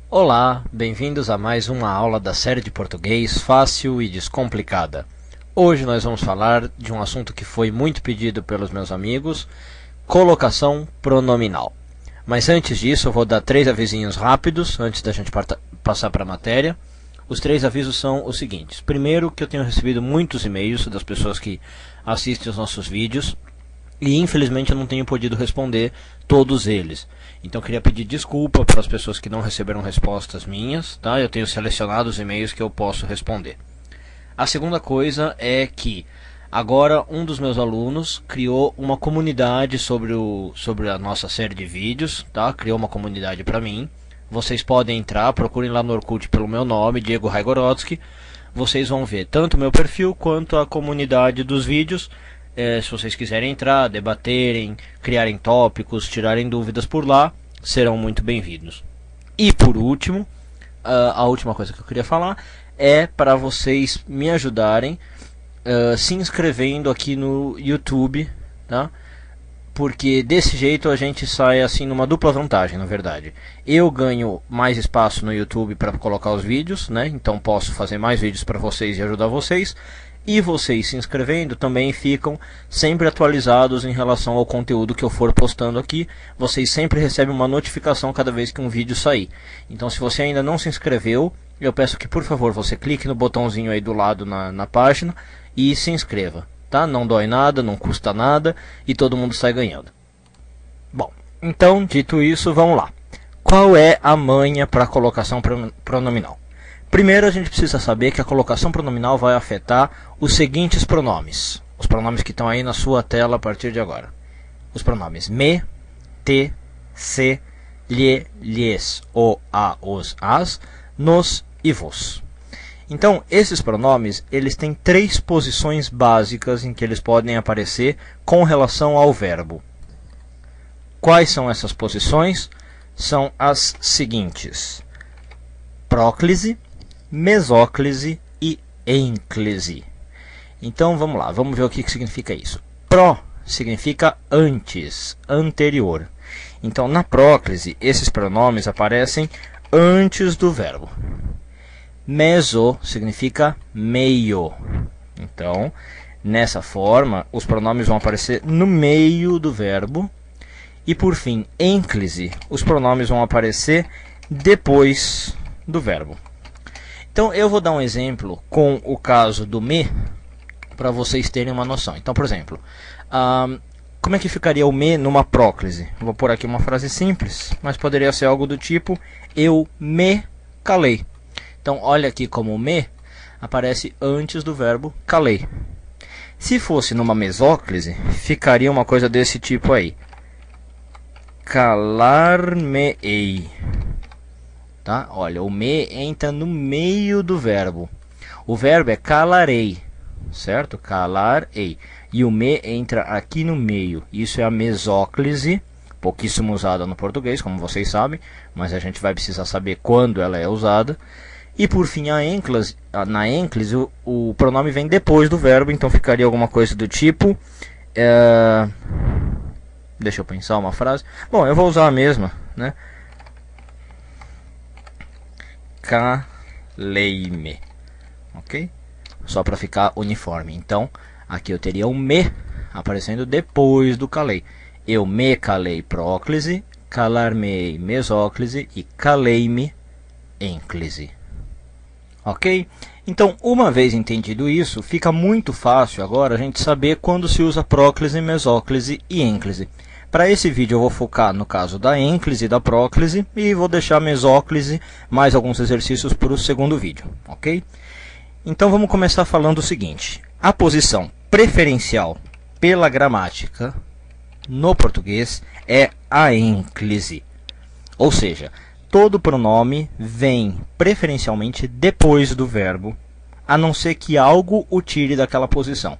Olá, bem-vindos a mais uma aula da série de português fácil e descomplicada. Hoje nós vamos falar de um assunto que foi muito pedido pelos meus amigos, colocação pronominal. Mas antes disso eu vou dar 3 avisinhos rápidos, antes da gente passar para a matéria. Os 3 avisos são os seguintes. Primeiro, que eu tenho recebido muitos e-mails das pessoas que assistem os nossos vídeos, e infelizmente eu não tenho podido responder todos eles. Então eu queria pedir desculpa para as pessoas que não receberam respostas minhas, tá? Eu tenho selecionado os e-mails que eu posso responder. A segunda coisa é que agora um dos meus alunos criou uma comunidade sobre a nossa série de vídeos, tá? Criou uma comunidade para mim. Vocês podem entrar, procurem lá no Orkut pelo meu nome, Diego Raigorodsky. Vocês vão ver tanto o meu perfil quanto a comunidade dos vídeos. Se vocês quiserem entrar, debaterem, criarem tópicos, tirarem dúvidas por lá, serão muito bem-vindos. E por último, a última coisa que eu queria falar é para vocês me ajudarem se inscrevendo aqui no YouTube, tá? Porque desse jeito a gente sai assim numa dupla vantagem, na verdade. Eu ganho mais espaço no YouTube para colocar os vídeos, né? Então posso fazer mais vídeos para vocês e ajudar vocês. E vocês se inscrevendo também ficam sempre atualizados em relação ao conteúdo que eu for postando aqui. Vocês sempre recebem uma notificação cada vez que um vídeo sair. Então se você ainda não se inscreveu, eu peço que por favor você clique no botãozinho aí do lado na página e se inscreva, tá? Não dói nada, não custa nada e todo mundo sai ganhando. Bom, então dito isso, vamos lá. Qual é a manha para a colocação pronominal? Primeiro a gente precisa saber que a colocação pronominal vai afetar os seguintes pronomes. Os pronomes que estão aí na sua tela a partir de agora. Os pronomes me, te, se, lhe, lhes, o, a, os, as, nos e vos. Então esses pronomes eles têm 3 posições básicas em que eles podem aparecer com relação ao verbo. Quais são essas posições? São as seguintes: próclise, mesóclise e ênclise. Então vamos lá, vamos ver o que significa isso. Pró significa antes, anterior. Então na próclise esses pronomes aparecem antes do verbo. Meso significa meio. Então nessa forma os pronomes vão aparecer no meio do verbo. E por fim, ênclise, os pronomes vão aparecer depois do verbo. Então eu vou dar um exemplo com o caso do me, para vocês terem uma noção. Então, por exemplo, como é que ficaria o me numa próclise? Vou pôr aqui uma frase simples, mas poderia ser algo do tipo: eu me calei. Então olha aqui como o me aparece antes do verbo calei. Se fosse numa mesóclise, ficaria uma coisa desse tipo aí: calar-me-ei. Tá? Olha, o me entra no meio do verbo. O verbo é calarei, certo? Calarei. E o me entra aqui no meio. Isso é a mesóclise, pouquíssimo usada no português, como vocês sabem, mas a gente vai precisar saber quando ela é usada. E por fim, na ênclise, o pronome vem depois do verbo, então ficaria alguma coisa do tipo... Deixa eu pensar uma frase. Bom, eu vou usar a mesma, né? Calei-me, ok? Só para ficar uniforme. Então, aqui eu teria um me aparecendo depois do calei. Eu me calei próclise, calar-me mesóclise e calei-me ênclise. Ok? Então, uma vez entendido isso, fica muito fácil agora a gente saber quando se usa próclise, mesóclise e ênclise. Para esse vídeo eu vou focar no caso da ênclise e da próclise e vou deixar a mesóclise mais alguns exercícios para o segundo vídeo, ok? Então vamos começar falando o seguinte: a posição preferencial pela gramática no português é a ênclise. Ou seja, todo pronome vem preferencialmente depois do verbo, a não ser que algo o tire daquela posição.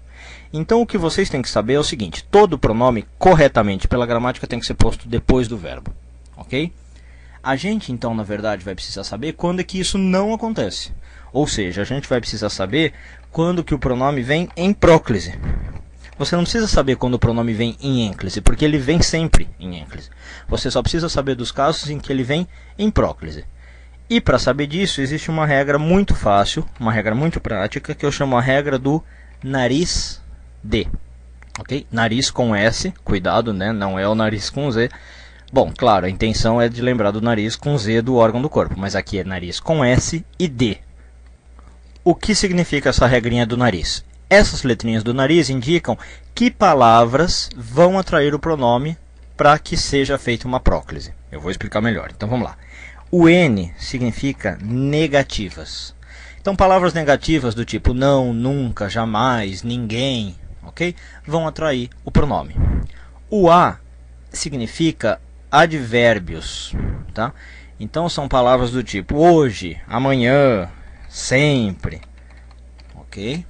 Então o que vocês têm que saber é o seguinte: todo pronome corretamente pela gramática tem que ser posto depois do verbo, ok? A gente então na verdade vai precisar saber quando é que isso não acontece. Ou seja, a gente vai precisar saber quando que o pronome vem em próclise. Você não precisa saber quando o pronome vem em ênclise, porque ele vem sempre em ênclise. Você só precisa saber dos casos em que ele vem em próclise. E para saber disso, existe uma regra muito fácil, uma regra muito prática, que eu chamo a regra do nariz D. Ok? Nariz com S, cuidado, né? Não é o nariz com Z. Bom, claro, a intenção é de lembrar do nariz com Z do órgão do corpo, mas aqui é nariz com S e D. O que significa essa regrinha do nariz? Essas letrinhas do nariz indicam que palavras vão atrair o pronome para que seja feita uma próclise. Eu vou explicar melhor, então vamos lá. O N significa negativas. Então, palavras negativas do tipo não, nunca, jamais, ninguém, ok? Vão atrair o pronome. O A significa advérbios, tá? Então, são palavras do tipo hoje, amanhã, sempre, ok?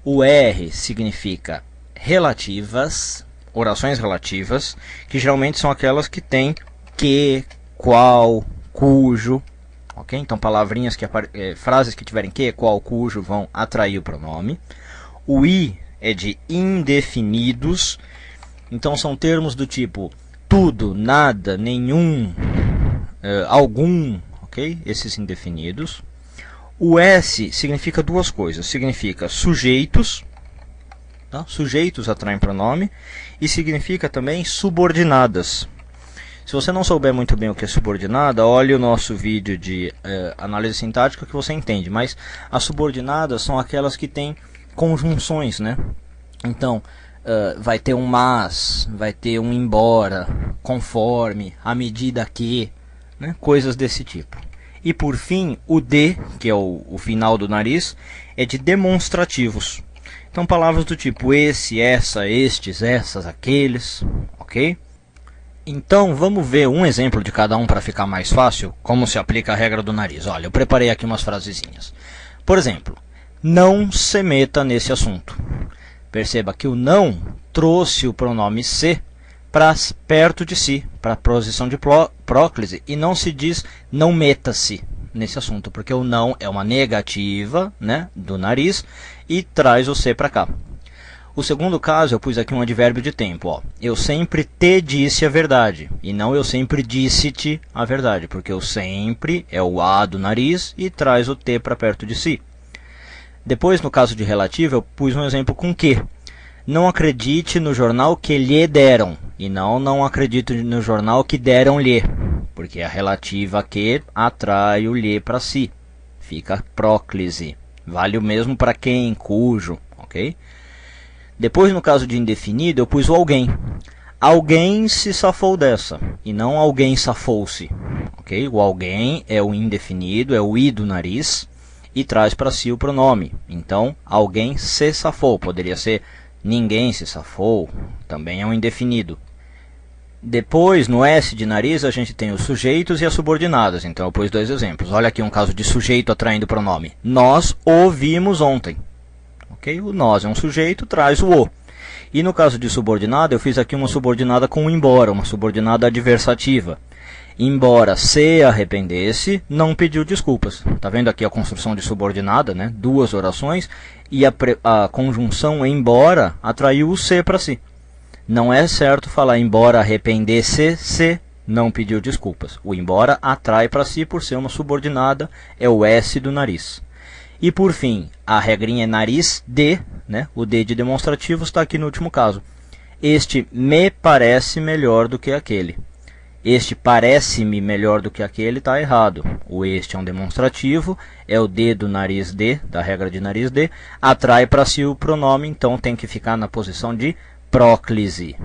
O R significa relativas, orações relativas, que geralmente são aquelas que têm que, qual, cujo, ok? Então, palavrinhas frases que tiverem que, qual, cujo vão atrair o pronome. O I é de indefinidos, então são termos do tipo tudo, nada, nenhum, algum, ok? Esses indefinidos. O S significa duas coisas, significa sujeitos, tá? Sujeitos atraem pronome, e significa também subordinadas. Se você não souber muito bem o que é subordinada, olhe o nosso vídeo de análise sintática que você entende. Mas as subordinadas são aquelas que têm conjunções, né? Então, vai ter um mas, vai ter um embora, conforme, à medida que, né? Coisas desse tipo. E por fim, o D, que é o final do nariz, é de demonstrativos. Então, palavras do tipo esse, essa, estes, essas, aqueles, ok? Então, vamos ver um exemplo de cada um para ficar mais fácil, como se aplica a regra do nariz. Olha, eu preparei aqui umas frasezinhas. Por exemplo, não se meta nesse assunto. Perceba que o não trouxe o pronome se para perto de si, para a posição de próclise, e não se diz não meta-se nesse assunto, porque o não é uma negativa, né, do nariz e traz o se para cá. O segundo caso, eu pus aqui um advérbio de tempo. Ó. Eu sempre te disse a verdade, e não eu sempre disse-te a verdade, porque o sempre é o a do nariz e traz o te para perto de si. Depois, no caso de relativo, eu pus um exemplo com que. Não acredite no jornal que lhe deram, e não acredito no jornal que deram-lhe, porque a relativa que atrai o lhe para si. Fica próclise. Vale o mesmo para quem, cujo, ok? Depois, no caso de indefinido, eu pus o alguém. Alguém se safou dessa, e não alguém safou-se. Okay? O alguém é o indefinido, é o i do nariz, e traz para si o pronome. Então, alguém se safou. Poderia ser ninguém se safou, também é um indefinido. Depois, no S de nariz, a gente tem os sujeitos e as subordinadas. Então, eu pus dois exemplos. Olha aqui um caso de sujeito atraindo pronome. Nós o vimos ontem. Okay? O nós é um sujeito, traz o. E no caso de subordinada, eu fiz aqui uma subordinada com embora, uma subordinada adversativa. Embora se arrependesse, não pediu desculpas. Está vendo aqui a construção de subordinada, né? Duas orações, e a conjunção embora atraiu o se para si. Não é certo falar embora arrependesse, se não pediu desculpas. O embora atrai para si por ser uma subordinada, é o S do nariz. E por fim, a regrinha é nariz D, né? O D de demonstrativo está aqui no último caso. Este me parece melhor do que aquele. Este parece-me melhor do que aquele está errado. O este é um demonstrativo, é o D do nariz D, da regra de nariz D, atrai para si o pronome, então tem que ficar na posição de próclise.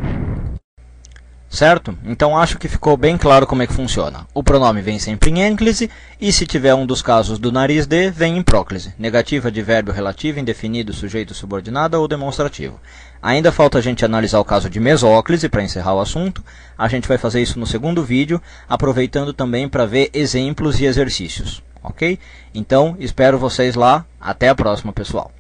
Certo? Então acho que ficou bem claro como é que funciona. O pronome vem sempre em ênclise e se tiver um dos casos do nariz D, vem em próclise. Negativa, advérbio relativo, indefinido, sujeito, subordinada ou demonstrativo. Ainda falta a gente analisar o caso de mesóclise para encerrar o assunto. A gente vai fazer isso no segundo vídeo, aproveitando também para ver exemplos e exercícios. Ok? Então, espero vocês lá. Até a próxima, pessoal.